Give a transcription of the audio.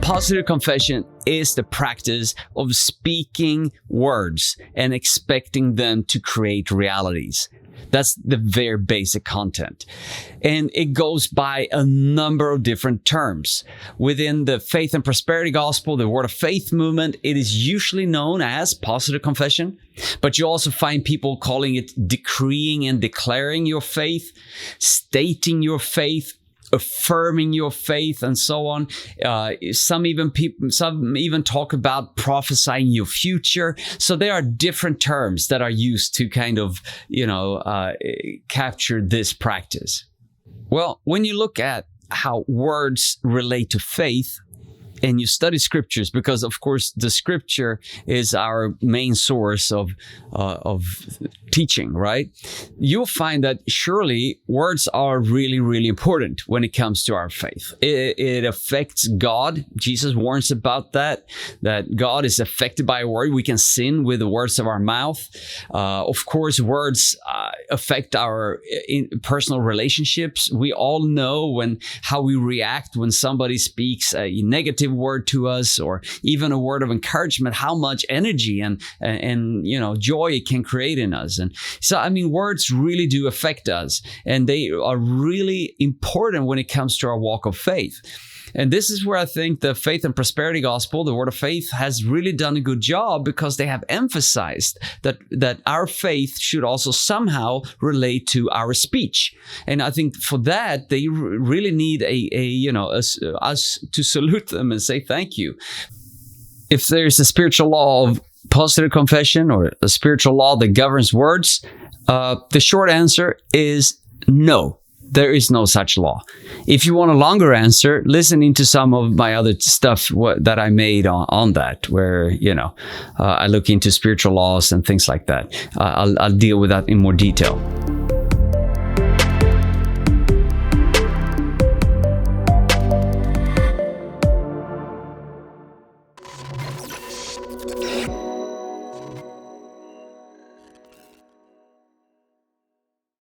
Positive confession is the practice of speaking words and expecting them to create realities. That's the very basic content. And it goes by a number of different terms. Within the faith and prosperity gospel, the word of faith movement, it is usually known as positive confession. But you also find people calling it decreeing and declaring your faith, stating your faith, affirming your faith, and so on. Some even talk about prophesying your future. So there are different terms that are used to kind of, capture this practice. Well, when you look at how words relate to faith, and you study scriptures, because of course the scripture is our main source of teaching, right? You'll find that surely words are really, really important when it comes to our faith. It affects God. Jesus warns about that God is affected by a word. We can sin with the words of our mouth. Of course, words affect our personal relationships. We all know how we react when somebody speaks a negative word to us, or even a word of encouragement, how much energy and joy it can create in us. And so, words really do affect us, and they are really important when it comes to our walk of faith. And this is where I think the faith and prosperity gospel, the word of faith, has really done a good job, because they have emphasized that our faith should also somehow relate to our speech. And I think for that, they really need us to salute them and say thank you. If there's a spiritual law of positive confession, or a spiritual law that governs words, the short answer is no. There is no such law. If you want a longer answer, listening to some of my other stuff that I made on that, where, I look into spiritual laws and things like that. I'll deal with that in more detail.